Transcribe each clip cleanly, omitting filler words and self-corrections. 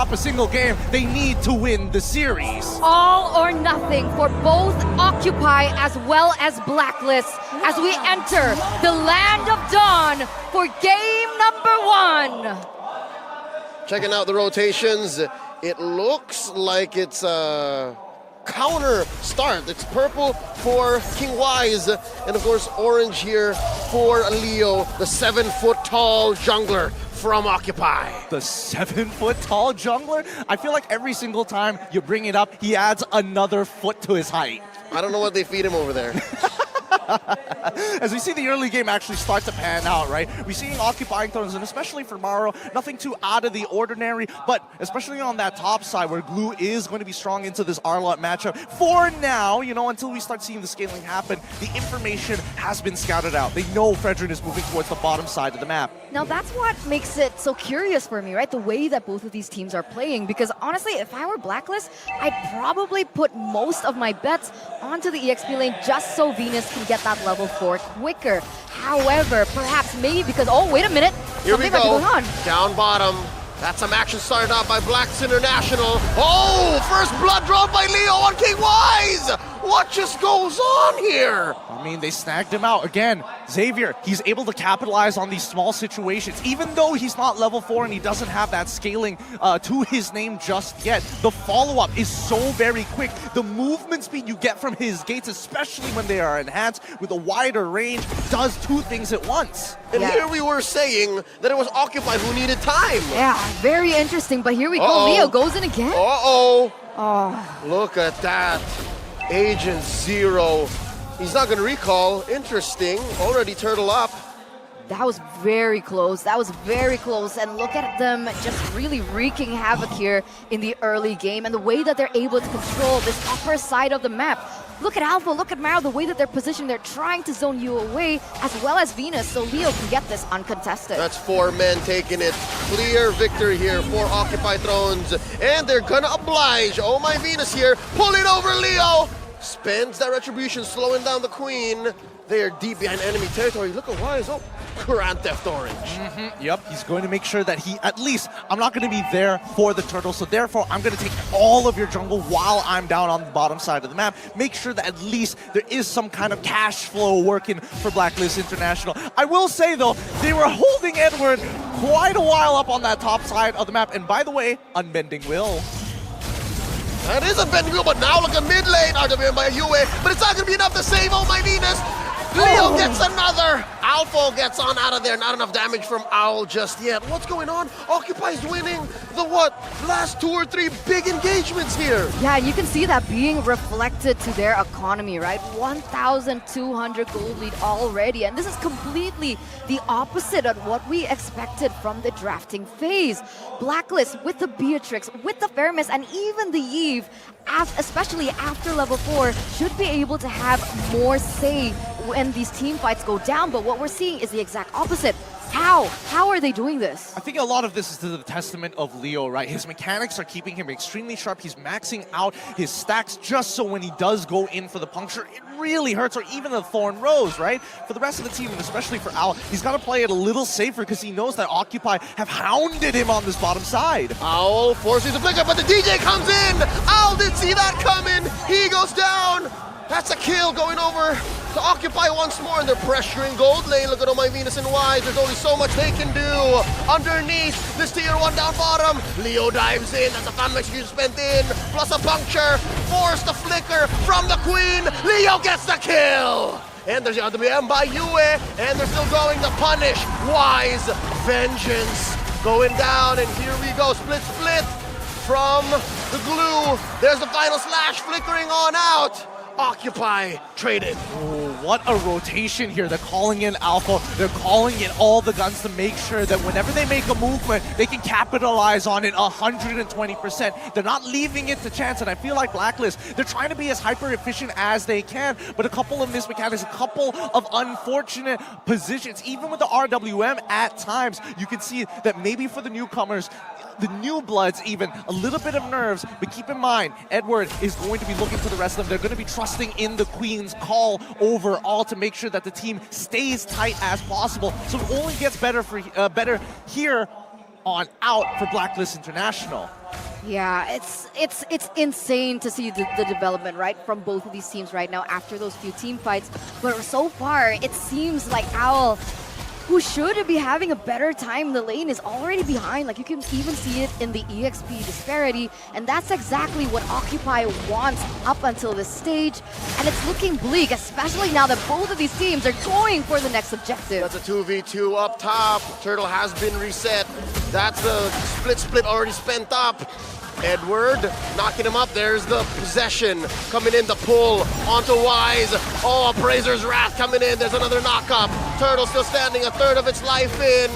a single game. They need to win the series. All or nothing for both Occupy as well as Blacklist as we enter the Land of Dawn for game number 1. Checking out the rotations, it looks like it's a counter start. It's purple for King Wise, and of course orange here for Leo, the 7-foot-tall jungler from Occupy. The 7-foot-tall jungler? I feel like every single time you bring it up, he adds another foot to his height. I don't know what they feed him over there. As we see the early game actually start to pan out, right? We're seeing occupying thrones, and especially for Maro, nothing too out of the ordinary, but especially on that top side where Glue is going to be strong into this Arlott matchup. For now, you know, until we start seeing the scaling happen, the information has been scouted out. They know Fredrin is moving towards the bottom side of the map. Now that's what makes it so curious for me, right? The way that both of these teams are playing, because honestly, if I were Blacklist, I'd probably put most of my bets onto the EXP lane just so Venus can get that level 4 quicker. However, perhaps maybe because, oh, wait a minute, here we something might be go. going on. Down bottom. That's some action started out by Blacks International. Oh, first blood drawn by Leo on King Wise. What just goes on here? I mean, they snagged him out. Again, Xavier, he's able to capitalize on these small situations. Even though he's not level 4 and he doesn't have that scaling to his name just yet, the follow-up is so very quick. The movement speed you get from his gates, especially when they are enhanced with a wider range, does two things at once. And here we were saying that it was Occupy who needed time. Yeah, very interesting, but here we go. Leo goes in again. Uh-oh. Oh. Look at that. Agent Zero. He's not going to recall. Interesting. Already turtle up. That was very close. That was very close. And look at them just really wreaking havoc here in the early game and the way that they're able to control this upper side of the map. Look at Alpha, look at Maro, the way that they're positioned. They're trying to zone you away as well as Venus, so Leo can get this uncontested. That's 4 men taking it. Clear victory here for Occupy Thrones. And they're going to oblige. Oh my Venus here, pulling over Leo. Spends that retribution, slowing down the Queen. They are deep behind enemy territory. Look at Wise. Oh, Grand Theft Orange. Yep, he's going to make sure that he, at least, I'm not going to be there for the turtle, so therefore I'm going to take all of your jungle while I'm down on the bottom side of the map. Make sure that at least there is some kind of cash flow working for Blacklist International. I will say, though, they were holding Edward quite a while up on that top side of the map. And by the way, Unbending Will. That is a bending wheel, but now look at mid lane. RWM by Yue, but it's not going to be enough to save Oh My Venus. Leo gets another. Alpha gets on out of there. Not enough damage from Owl just yet. What's going on? Occupy's winning the last 2 or 3 big engagements here. Yeah, you can see that being reflected to their economy, right? 1,200 gold lead already. And this is completely the opposite of what we expected from the drafting phase. Blacklist with the Beatrix, with the Fermis, and even the Eve, especially after level 4, should be able to have more say when these team fights go down, but what we're seeing is the exact opposite. How are they doing this? I think a lot of this is to the testament of Leo, right? His mechanics are keeping him extremely sharp. He's maxing out his stacks just so when he does go in for the puncture, it really hurts, or even the Thorn Rose, right? For the rest of the team, and especially for Owl, he's got to play it a little safer because he knows that Occupy have hounded him on this bottom side. Owl forces the flicker, but the DJ comes in. Owl didn't see that coming. He goes down. That's a kill going over to Occupy once more, and they're pressuring gold lane. Look at Oh My Venus and Wise. There's only so much they can do. Underneath this tier 1 down bottom, Leo dives in. That's a fan execution spent in, plus a puncture. Force the flicker from the Queen. Leo gets the kill. And there's the RWM by Yue, and they're still going to punish Wise. Vengeance going down, and here we go. Split from the Glue. There's the final slash flickering on out. Occupy traded. Oh, what a rotation here. They're calling in Alpha. They're calling in all the guns to make sure that whenever they make a movement, they can capitalize on it 120%. They're not leaving it to chance, and I feel like Blacklist, they're trying to be as hyper-efficient as they can, but a couple of missed mechanics, a couple of unfortunate positions, even with the RWM at times, you can see that maybe for the newcomers, the new bloods even, a little bit of nerves, but keep in mind, Edward is going to be looking to the rest of them. They're going to be trusting in the Queen's call overall to make sure that the team stays tight as possible. So it only gets better here on out for Blacklist International. Yeah, it's insane to see the development, right, from both of these teams right now after those few team fights. But so far, it seems like Owl, who should be having a better time in the lane, is already behind. Like, you can even see it in the EXP disparity, and that's exactly what Occupy wants up until this stage. And it's looking bleak, especially now that both of these teams are going for the next objective. That's a 2v2 up top. Turtle has been reset. That's the split already spent up. Edward knocking him up. There's the possession coming in, the pull onto Wise. Oh, Appraiser's Wrath coming in. There's another knock up. Turtle still standing, a third of its life in.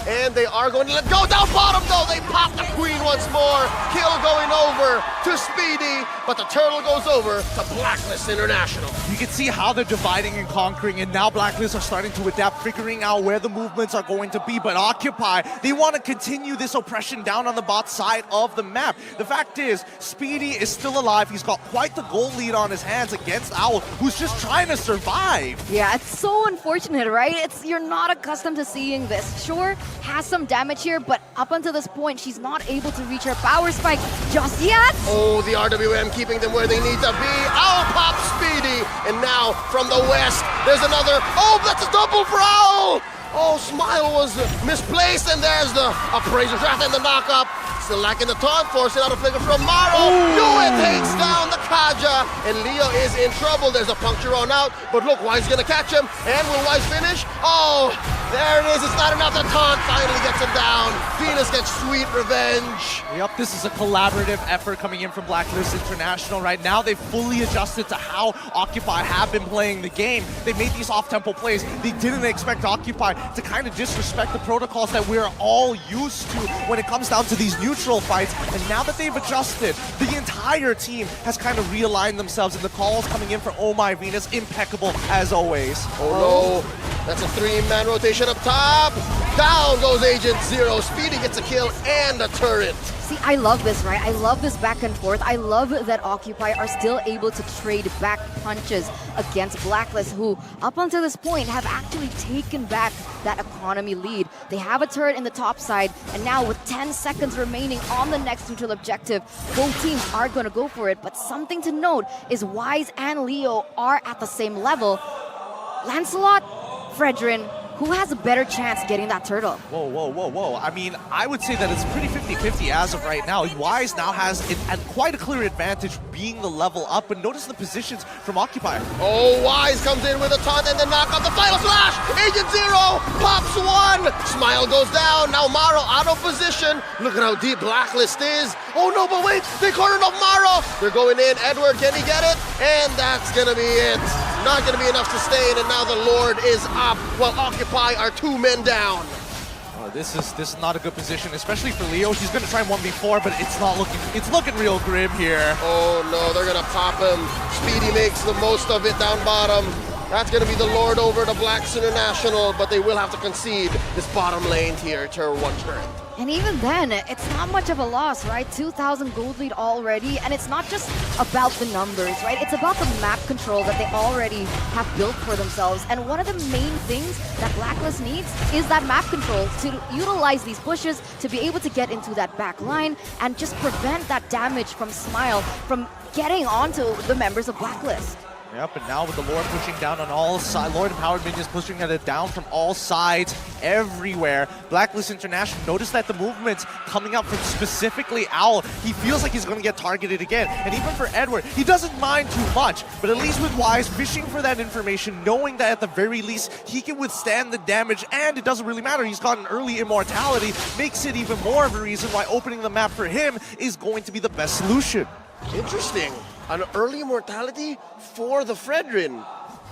And they are going to let go. Down bottom though, they pop the Queen once more. Kill going over to Speedy, but the Turtle goes over to Blacklist International. You can see how they're dividing and conquering, and now Blacklist are starting to adapt, figuring out where the movements are going to be. But Occupy, they want to continue this oppression down on the bot side of the map. The fact is, Speedy is still alive. He's got quite the goal lead on his hands against Owl, who's just trying to survive. Yeah, it's so unfortunate, right? You're not accustomed to seeing this. Sure, has some damage here, but up until this point, she's not able to reach her power spike just yet. Oh, the RWM keeping them where they need to be. Owl pops Speedy, and now from the west, there's another. Oh, that's a double for Owl. Oh, Smile was misplaced, and there's the Appraiser's Wrath and the knock-up. Still lacking the taunt, forcing out a flicker from Maro. Yue takes down the Kaja, and Leo is in trouble. There's a puncture on out, but look, Wise is gonna catch him, and will Wise finish? Oh, there it is, it's not enough. The taunt finally gets him down. Venus gets sweet revenge. Yep, this is a collaborative effort coming in from Blacklist International right now. They've fully adjusted to how Occupy have been playing the game. They made these off-tempo plays. They didn't expect Occupy to kind of disrespect the protocols that we're all used to when it comes down to these neutral fights. And now that they've adjusted, the entire team has kind of realigned themselves, and the calls coming in for Oh My Venus, impeccable as always. Oh no, that's a three-man rotation up top. Down goes Agent Zero. Speedy gets a kill and a turret. See, I love this, right? I love this back and forth. I love that Occupy are still able to trade back punches against Blacklist, who up until this point have actually taken back that economy lead. They have a turret in the top side, and now with 10 seconds remaining on the next neutral objective, both teams are going to go for it. But something to note is Wise and Leo are at the same level. Lancelot, Fredrin, who has a better chance getting that turtle? Whoa, whoa, whoa, whoa. I mean, I would say that it's pretty 50-50 as of right now. Wise now has quite a clear advantage being the level up, but notice the positions from Occupy. Oh, Wise comes in with a taunt and then knock on the final flash. Agent Zero pops one. Smile goes down. Now Maro out of position. Look at how deep Blacklist is. Oh no, but wait, they cornered off Maro. They're going in. Edward, can he get it? And that's gonna be it. Not gonna be enough to sustain, and now the Lord is up while Occupy are 2 men down. This is not a good position, especially for Leo. He's gonna try 1v4, but it's looking real grim here. Oh no, they're gonna pop him. Speedy makes the most of it down bottom. That's gonna be the Lord over to Blacks International, but they will have to concede this bottom lane here to one turret. And even then, it's not much of a loss, right? 2,000 gold lead already, and it's not just about the numbers, right? It's about the map control that they already have built for themselves. And one of the main things that Blacklist needs is that map control to utilize these pushes to be able to get into that back line and just prevent that damage from Smile from getting onto the members of Blacklist. Yep, and now with the Lord pushing down on all sides, Lord Empowered Minions pushing it down from all sides, everywhere. Blacklist International, notice that the movement's coming up from specifically Owl. He feels like he's going to get targeted again. And even for Edward, he doesn't mind too much, but at least with Wise, fishing for that information, knowing that at the very least, he can withstand the damage, and it doesn't really matter. He's got an early immortality, makes it even more of a reason why opening the map for him is going to be the best solution. Interesting. An early immortality for the Fredrin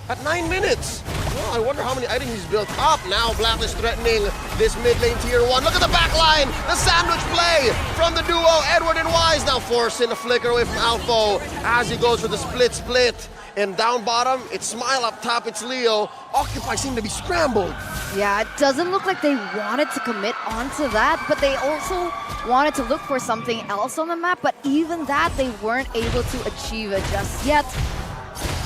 at 9 minutes. Well, I wonder how many items he's built up. Now Blacklist threatening this mid lane tier 1. Look at the back line. The sandwich play from the duo Edward and Wise. Now forcing a flicker away from Alpho as he goes for the split. And down bottom, it's Smile. Up top, it's Leo. Occupy seem to be scrambled. Yeah, it doesn't look like they wanted to commit onto that, but they also wanted to look for something else on the map, but even that they weren't able to achieve it just yet.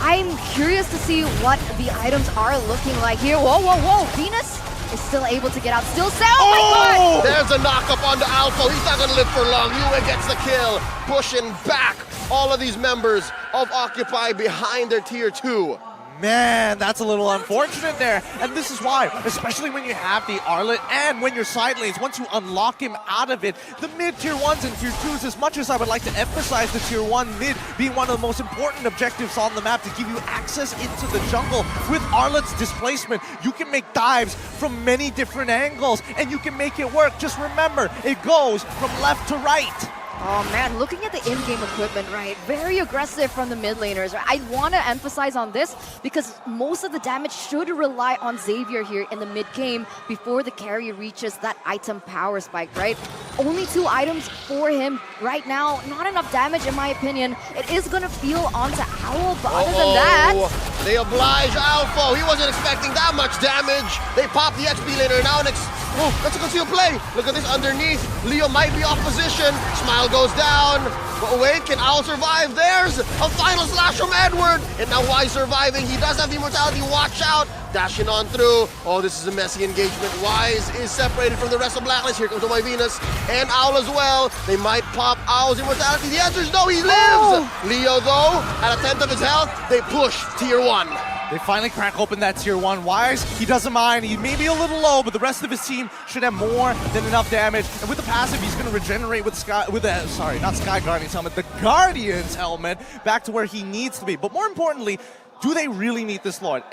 I'm curious to see what the items are looking like here. Whoa, whoa, whoa, Venus is still able to get out. Still sound. Oh my god! There's a knock-up on the Alpha. He's not gonna live for long. Yue gets the kill, pushing back all of these members of Occupy behind their tier 2. Man, that's a little unfortunate there. And this is why, especially when you have the Arlet and when you're side lanes, once you unlock him out of it, the mid tier 1s and tier 2s, as much as I would like to emphasize the tier 1 mid being one of the most important objectives on the map to give you access into the jungle, with Arlet's displacement, you can make dives from many different angles and you can make it work. Just remember, it goes from left to right. Oh man, looking at the in-game equipment, right? Very aggressive from the mid laners. I want to emphasize on this because most of the damage should rely on Xavier here in the mid game before the carry reaches that item power spike, right? Only 2 items for him right now. Not enough damage in my opinion. It is going to feel onto Owl, but other than that... They oblige Alpha. He wasn't expecting that much damage. They pop the XP laner. Now that's a concealed play. Look at this underneath. Leo might be off position. Smile goes down. But wait, can Owl survive? There's a final slash from Edward. And now why surviving? He does have the immortality. Watch out. Dashing on through. Oh, this is a messy engagement. Wise is separated from the rest of Blacklist. Here comes my Venus and Owl as well. They might pop Owl's immortality. The answer is no, he lives. Leo, though, at a 10th of his health, they push tier 1. They finally crack open that tier 1. Wise, he doesn't mind. He may be a little low, but the rest of his team should have more than enough damage. And with the passive, he's going to regenerate with not Sky Guardian's helmet, the Guardian's helmet back to where he needs to be. But more importantly, do they really need this Lord?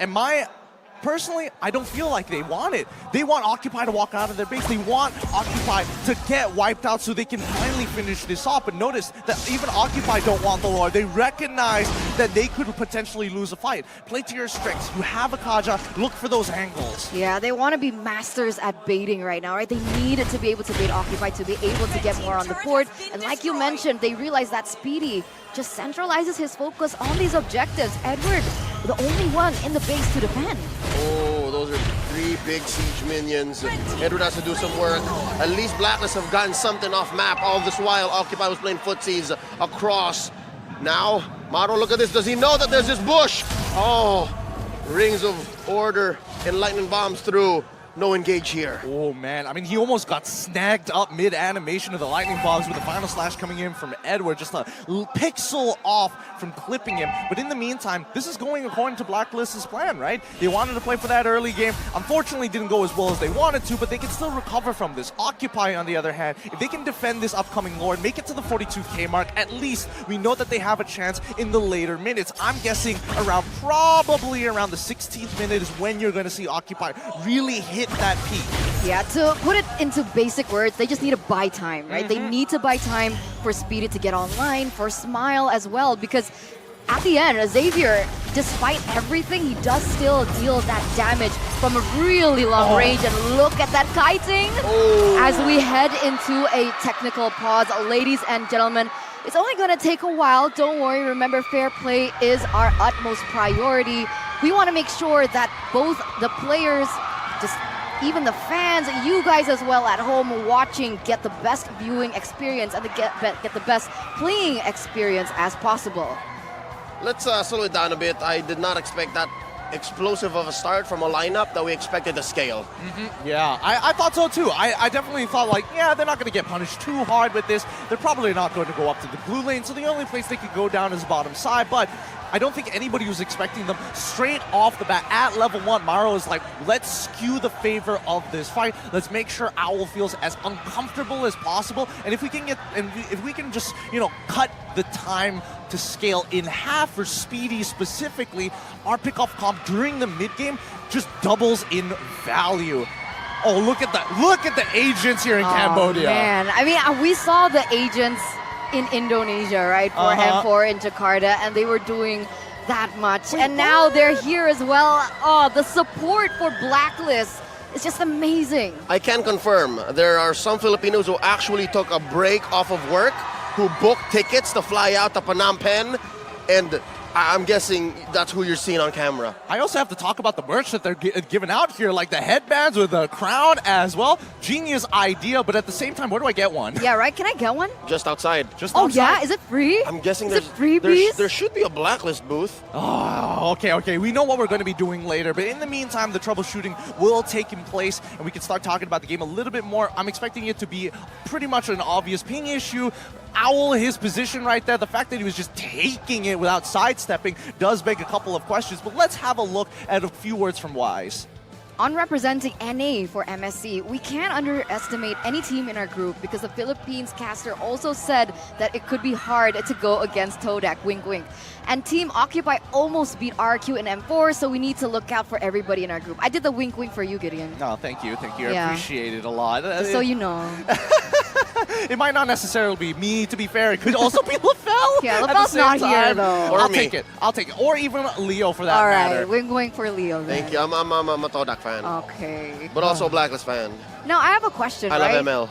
Personally, I don't feel like they want it. They want Occupy to walk out of their base. They want Occupy to get wiped out so they can finally finish this off. But notice that even Occupy don't want the Lord. They recognize that they could potentially lose a fight. Play to your strengths. You have a Kaja. Look for those angles. Yeah, they want to be masters at baiting right now, right? They need to be able to bait Occupy to be able to get more on the board. And like you mentioned, they realize that Speedy just centralizes his focus on these objectives. Edward, the only one in the base to defend. Oh, those are 3 big siege minions. Edward has to do some work. At least Blacklist have gotten something off map. All this while, Occupy was playing footsies across. Now, Maro, look at this. Does he know that there's this bush? Oh, rings of order and lightning bombs through. No engage here. Oh man, I mean, he almost got snagged up mid-animation of the lightning bombs with the final slash coming in from Edward, just a pixel off from clipping him. But in the meantime, this is going according to Blacklist's plan, right? They wanted to play for that early game. Unfortunately, didn't go as well as they wanted to, but they can still recover from this. Occupy, on the other hand, if they can defend this upcoming Lord, make it to the 42k mark, at least we know that they have a chance in the later minutes. I'm guessing probably around the 16th minute is when you're going to see Occupy really hit that peak. Yeah, to put it into basic words, they just need to buy time, right? They need to buy time for Speedy to get online, for Smile as well, because at the end, Xavier, despite everything, he does still deal that damage from a really long range. And look at that kiting as we head into a technical pause. Ladies and gentlemen, it's only going to take a while. Don't worry. Remember, fair play is our utmost priority. We want to make sure that both the players, even the fans, you guys as well at home watching, get the best viewing experience and get the best playing experience as possible. Let's slow it down a bit. I did not expect that explosive of a start from a lineup that we expected to scale. Yeah, I thought so too. I definitely thought like, yeah, they're not going to get punished too hard with this. They're probably not going to go up to the blue lane, so the only place they could go down is bottom side, but I don't think anybody was expecting them straight off the bat at level 1. Maro is like, let's skew the favor of this fight. Let's make sure Owl feels as uncomfortable as possible. And if we can just, cut the time to scale in half for Speedy specifically, our pickoff comp during the mid game just doubles in value. Oh, look at that. Look at the agents here in Cambodia. Man, I mean, we saw the agents in Indonesia, right, for M4 in Jakarta, and they were doing that much. And now they're here as well. Oh, the support for Blacklist is just amazing. I can confirm there are some Filipinos who actually took a break off of work, who booked tickets to fly out to Phnom Penh and I'm guessing that's who you're seeing on camera. I also have to talk about the merch that they're giving out here, like the headbands with the crown as well. Genius idea, but at the same time, where do I get one? Yeah, right? Can I get one? Just outside. Just Oh, outside? yeah? Is it free? I'm guessing Is it freebies? there should be a Blacklist booth. Oh, okay. We know what we're going to be doing later, but in the meantime, the troubleshooting will take in place, and we can start talking about the game a little bit more. I'm expecting it to be pretty much an obvious ping issue. Owl, his position right there, the fact that he was just taking it without sidestepping does beg a couple of questions, but let's have a look at a few words from Wise. On representing NA for MSC, we can't underestimate any team in our group because the Philippines caster also said that it could be hard to go against Todak, wink wink. And Team Occupy almost beat RQ in M4, so we need to look out for everybody in our group. I did the wink wink for you, Gideon. No, thank you. I Yeah. appreciate it a lot. Just so you know. It might not necessarily be me, to be fair. It could also be LaFell. Yeah, at the LaFell's same not here, time. though. Or I'll me. take it. Or even Leo for that All matter. right, wink wink for Leo then. Thank you. I'm a Todak fan, Okay. but also a Blacklist fan. Now, I have a question, I right? love ML.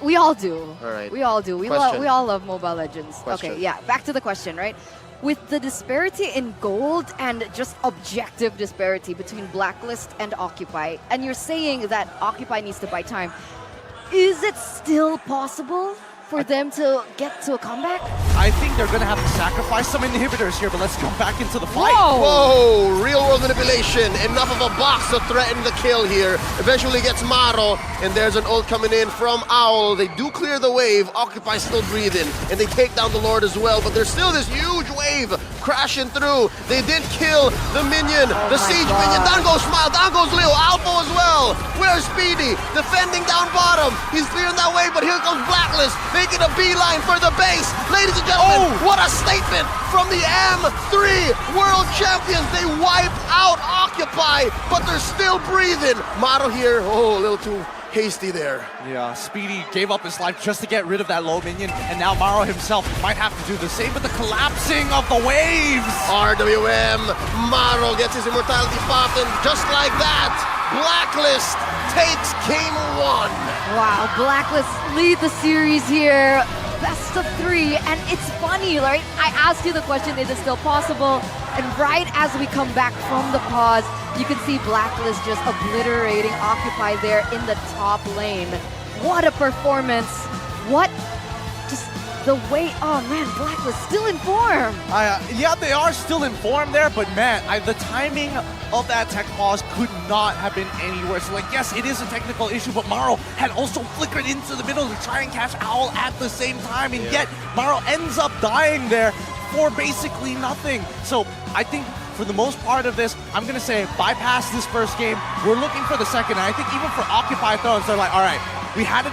We all do. All right. We all do. We Question. all love Mobile Legends. Question. Okay, yeah. Back to the question, right? With the disparity in gold and just objective disparity between Blacklist and Occupy, and you're saying that Occupy needs to buy time, is it still possible for them to get to a comeback? I think they're going to have to sacrifice some inhibitors here, but let's jump back into the fight. Whoa, real world manipulation. Enough of a box to threaten the kill here. Eventually gets Maro, and there's an ult coming in from Owl. They do clear the wave. Occupy still breathing, and they take down the Lord as well, but there's still this huge wave crashing through. They did kill the minion, the siege minion. Down goes Smile, down goes Leo, Alpha as well. Where's Speedy? Defending down bottom. He's clearing that wave, but here comes Blacklist, making a beeline for the base. Ladies and gentlemen, what a statement from the M3 World Champions. They wipe out Occupy, but they're still breathing. Maro here, a little too hasty there. Yeah, Speedy gave up his life just to get rid of that low minion, and now Maro himself might have to do the same with the collapsing of the waves. RWM, Maro gets his immortality popped, and just like that, Blacklist takes game 1. Wow, Blacklist lead the series here. Best of 3, and it's funny, right? I asked you the question, is it still possible? And right as we come back from the pause, you can see Blacklist just obliterating Occupy there in the top lane. What a performance. What just the way, oh man, Blacklist still in form. Yeah, they are still in form there, but man, the timing of that tech pause could not have been any worse. Like, yes, it is a technical issue, but Maro had also flickered into the middle to try and catch Owl at the same time, and yet Maro ends up dying there for basically nothing. So I think for the most part of this, I'm going to say bypass this first game. We're looking for the second, and I think even for Occupy Thrones, they're like, all right, we had it.